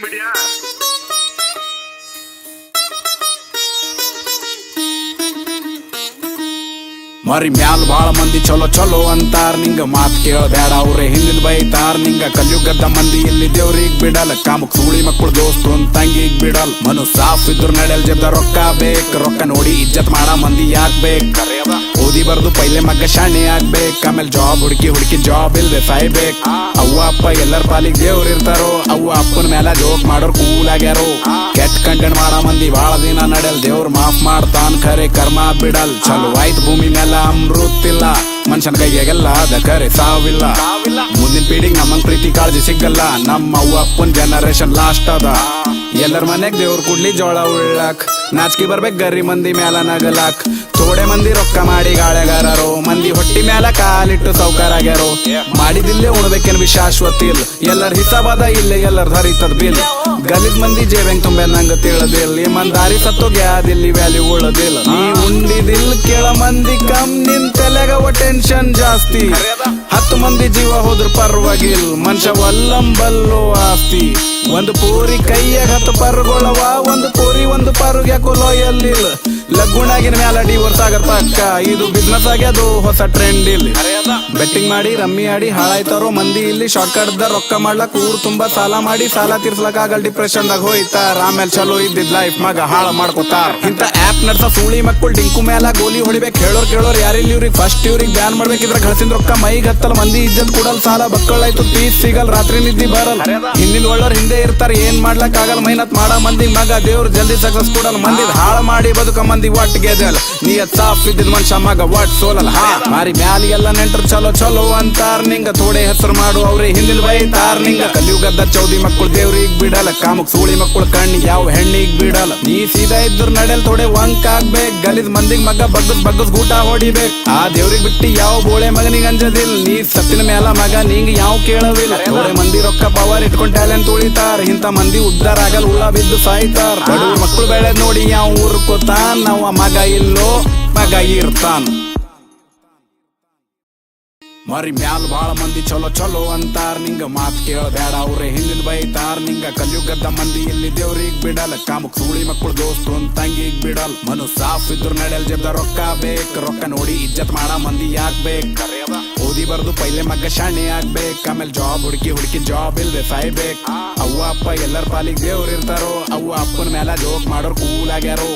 media ಮರಿ ಮ್ಯಾಲ್ ಬಾಳ ಮಂದಿ ಚಲೋ ಚಲೋ ಅಂತಾರ ನಿಂಗ ಮಾತ್ ಕೇಳಬೇಡ ಅವ್ರೆ ಹಿಂದಿನ ಬೈತಾರ ನಿಂಗ ಕಲಿಯುಗದ ಮಂದಿ ಇಲ್ಲಿ ದೇವ್ರಿಗ್ ಬಿಡಲ್ ಕಾಮಕ್ ಸೂಳಿ ಮಕ್ಕಳು ದೋಸ್ತು ತಂಗಿಗ್ ಬಿಡಲ್ ಮನು ಸಾಫ್ ಇದ್ರು ನಡೆಯಲ್ ಜಬ್ದ ರೊಕ್ಕ ಬೇಕ್ ರೊಕ್ಕ ನೋಡಿ ಇಜ್ಜತ್ ಮಾಡ ಮಂದಿ ಯಾಕ್ ಬೇಕ್ ಓದಿ ಬರ್ದು ಪೈಲೆ ಮಗ್ಗ ಶಾಣೆ ಆಗ್ಬೇಕ್ ಆಮೇಲೆ ಜಾಬ್ ಹುಡುಕಿ ಜಾಬ್ ಇಲ್ದೆ ಸಾಯ್ಬೇಕ್ ಅವ್ವ ಅಪ್ಪ ಎಲ್ಲರ ಪಾಲಿಗೆ ದೇವ್ರ ಇರ್ತಾರೋ ಅವ್ವ ಅಪ್ಪನ ಮೇಲೆ ಜೋಕ್ ಮಾಡೋರ್ ಕೂಲ್ ಆಗ್ಯಾರೋ ಕೆಟ್ಟ ಕಂಟೆಂಟ್ ಮಾಡ ಮಂದಿ ಬಾಳ ದಿನ ನಡೆಯಲ್ ದೇವ್ರ ಮಾಫ್ ಮಾಡ್ತಾನ್ ಖರೆ ಕರ್ಮ ಬಿಡಲ್ ಚಲೋ ಆಯ್ತು ಭೂಮಿ ಮೇಲೆ ಅಮೃತಿಲ್ಲ ಮನುಷ್ಯನ ಕೈಯಾಗೆಲ್ಲ ಅದ ಖರೆ ಸಾವಿಲ್ಲ ಮುಂದಿನ ಪೀಳಿಗೆ ನಮ್ಮಂಗ್ ಪ್ರೀತಿ ಕಾಳಜಿ ಸಿಗಲ್ಲ ನಮ್ಮ ಅವ್ವ ಅಪ್ಪನ ಜನರೇಷನ್ ಲಾಸ್ಟ್ ಅದ ಎಲ್ಲರ ಮನೆಗ್ ದೇವ್ರ ಕುಡ್ಲಿ ಜೋಳ ಉಳ್ಳಾಕ್ ನಾಚಿಕೆ ಬರ್ಬೇಕ್ ಗರಿ ಮಂದಿ ಮ್ಯಾಲ ನಗಲಾಕ್ ಥೋಡೆ ಮಂದಿ ರೊಕ್ಕ ಮಾಡಿ ಗಾಳೆಗಾರರು ಮಂದಿ ಹೊಟ್ಟಿ ಮ್ಯಾಲ ಕಾಲಿಟ್ಟು ಸೌಕರಾಗ್ಯಾರೋ ಮಾಡಿದಿಲ್ಲೇ ಉಣ್ಬೇಕೇನ್ ಶಾಶ್ವತ ಇಲ್ಲ ಎಲ್ಲರ ಹಿಸಾಬದ ಇಲ್ಲೇ ಎಲ್ಲರ ಧರಿತದ ಬಿಲ್ ಗಲಿದ್ ಮಂದಿ ಜೇಬೆಂಗ್ ತುಂಬೆ ನಂಗ ತಿಳಿದಿಲ್ಲ ಈ ಮಂದಾರಿ ಸತ್ತೋಗ್ಯಾದಿಲ್ಲಿ ವ್ಯಾಲ್ಯೂ ಉಳದಿಲ್ಲ ನೀ ಉಂಡಿದಿಲ್ ಕೇಳ ಮಂದಿ ಕಮ್ ನಿನ್ ತಲೆಗವ ಟೆನ್ಷನ್ ಜಾಸ್ತಿ 10 ಮಂದಿ ಜೀವ ಹೋದ್ರ ಪರ್ವಾಗಿಲ್ ಮನುಷ್ಯ ಒಲ್ಲಂಬಲ್ಲೋ ಆಸ್ತಿ ಒಂದು ಪೂರಿ ಕೈಯಾಗ 10 ಪರ್ಗೊಳವ ಒಂದು ಪೂರಿ ಒಂದು ಪರುಗ್ ಯಾಕೋ ಲೋಯಲ್ಲಿಲ್ಲ ಲಗ್ಗುಣಾಗಿನ ಮ್ಯಾಲ ಡಿವೋರ್ಸ್ ಆಗತ್ತ ಅಕ್ಕ ಇದು ಬಿಸ್ನೆಸ್ ಆಗ್ಯದು ಹೊಸ ಟ್ರೆಂಡ್ ಇಲ್ಲಿ ಬೆಟ್ಟಿಂಗ್ ಮಾಡಿ ರಮ್ಮಿ ಆಡಿ ಹಾಳಾಯ್ತಾರೋ ಮಂದಿ ಇಲ್ಲಿ ಶಾರ್ಟ್ ಕಟ್ ದ ರೊಕ್ಕ ಮಾಡ್ಲಕ್ ಊರ್ ತುಂಬಾ ಸಾಲ ಮಾಡಿ ಸಾಲ ತೀರ್ಸ್ಲಕ್ ಆಗಲ್ ಡಿಪ್ರೆಷನ್ ದಾಗ ಹೋಯ್ತಾರ ಆಮೇಲೆ ಚಲೋ ಇದ್ದಿದ್ ಲೈಫ್ ಮಗ ಹಾಳ ಮಾಡ್ಕೋತಾರ ಇಂತ ಆಪ್ ನಡ್ಸ ಸೂಳಿ ಮಕ್ಕಳು ಡಿಂಕು ಮ್ಯಾಲ ಗೋಲಿ ಹೊಡಿಬೇಕು ಕೇಳೋರ್ ಯಾರಿಲ್ಲ ಇವ್ರಿಗೆ ಫಸ್ಟ್ ಇವ್ರಿಗೆ ಬ್ಯಾನ್ ಮಾಡ್ಬೇಕಿದ್ರ ಗಳಿಸಿದ ರೊಕ್ಕ ಮೈಗ್ ಹತ್ತಲ್ ಮಂದಿ ಇಜ್ಜತ್ ಕೂಡಲ್ ಸಾಲ ಬಕ್ಕಳಾಯ್ತು ಪೀಸ್ ಸಿಗಲ್ ರಾತ್ರಿ ನಿದ್ದಿ ಬರಲ್ ಹಿಂದಿನ ಒಳ್ಳೋರ್ ಹಿಂದೆ ಇರ್ತಾರ ಏನ್ ಮಾಡ್ಲಕ್ ಆಗಲ್ ಮೈನತ್ ಮಾಡ ಮಂದಿ ಮಗ ದೇವ್ರ ಜಲ್ದಿ ಸಕ್ಸಸ್ ಕೂಡಲ್ ಮಂದಿ ಹಾಳ ಮಾಡಿ ಬದುಕ ಮಂದಿ ಒಟ್ ಗೆದಲ್ ನೀಯತ್ ಸಾಫ್ ಇದ್ದಿದ್ ಮನುಷ್ಯ ಮಗ ಒಟ್ ಸೋಲಲ್ ಮಾರಿ ಮ್ಯಾಲಿ ಎಲ್ಲ ನೆಂಟ್ರು ಚಲೋ ಚಲೋ ಅಂತಾರ ನಿಂಗ ಥೋಡೆ ಹೆಸರು ಮಾಡು ಅವ್ರೆ ಹಿಂದಿಲ್ ಬೈತಾರ ನಿಂಗ ಕಲಿಯುಗದ ಚೌದಿ ಮಕ್ಕಳು ದೇವ್ರಿಗ್ ಬಿಡಲ್ಲ ಕಾಮಕ್ ಸೂಳಿ ಮಕ್ಕಳು ಕಣ್ಣಿಗೆ ಯಾವ ಹೆಣ್ಣಿಗ್ ಬಿಡಲ್ಲ ನೀ ಸೀದಾ ಇದ್ರ ನಡೆಯಲ್ ಥೋಡೆ ವಂಕ್ ಆಗ್ಬೇಕ್ ಗಲಿದ್ ಮಂದಿಗ್ ಮಗ ಬಗ್ಗಸ್ ಗೂಟ ಹೊಡಿಬೇಕ್ ಆ ದೇವ್ರಿಗ್ ಬಿಟ್ಟಿ ಯಾವ ಬೋಳೆ ಮಗನಿಗೆ ಅಂಜದಿಲ್ ನೀ ಸತ್ತಿನ ಮ್ಯಾಲ ಮಗ ನಿಂಗ ಯಾವ ಕೇಳವಿಲ್ಲ ಥೋಡೆ ಮಂದಿ ರೊಕ್ಕ ಪವರ್ ಇಟ್ಕೊಂಡ್ ಟ್ಯಾಲೆಂಟ್ ಉಳಿತಾರ ಇಂತ ಮಂದಿ ಉದ್ದಾರ ಆಗಲ್ ಉಳ್ಳ ಬಿದ್ದು ಸಾಯ್ತಾರ ಬಡವ್ರ ಮಕ್ಕಳು ಬೆಳೆ ನೋಡಿ ಯಾವ ಊರ್ ಕೂತಾನ್ ನಾವು ಮಗ ಇಲ್ಲೋ ಮಗ ಇರ್ತಾನ್ ಮರಿ ಮ್ಯಾಲ್ ಬಾಳ ಮಂದಿ ಚಲೋ ಚಲೋ ಅಂತಾರ ನಿಂಗ ಮಾತ್ ಕೇಳಬೇಡ ಅವ್ರೆ ಹಿಂದಿನ ಬೈತಾರ ನಿಂಗ ಕಲಿಯುಗದ ಮಂದಿ ಇಲ್ಲಿ ದೇವ್ರಿಗ್ ಬಿಡಲ್ ಕಾಮಕ್ ಸೂಳಿ ಮಕ್ಕಳು ದೋಸ್ತು ತಂಗಿಗ್ ಬಿಡಲ್ ಮನು ಸಾಫ್ ಇದ್ರು ನಡೆಯಲ್ ಜಬ್ದ ರೊಕ್ಕ ಬೇಕ್ ರೊಕ್ಕ ನೋಡಿ ಇಜ್ಜತ್ ಮಾಡ ಮಂದಿ ಯಾಕ್ ಬೇಕ್ ಓದಿ ಬರ್ದು ಪೈಲೆ ಮಗ್ಗ ಶಾಣೆ ಆಗ್ಬೇಕ್ ಆಮೇಲೆ ಜಾಬ್ ಹುಡುಕಿ ಜಾಬ್ ಇಲ್ದೆ ಸಾಯ್ಬೇಕ್ ಅವ್ವ ಅಪ್ಪ ಎಲ್ಲರ ಪಾಲಿಗೆ ದೇವ್ರ ಇರ್ತಾರೋ ಅವ್ವ ಅಪ್ಪನ ಮೇಲೆ ಜೋಕ್ ಮಾಡೋರ್ ಕೂಲ್ ಆಗ್ಯಾರೋ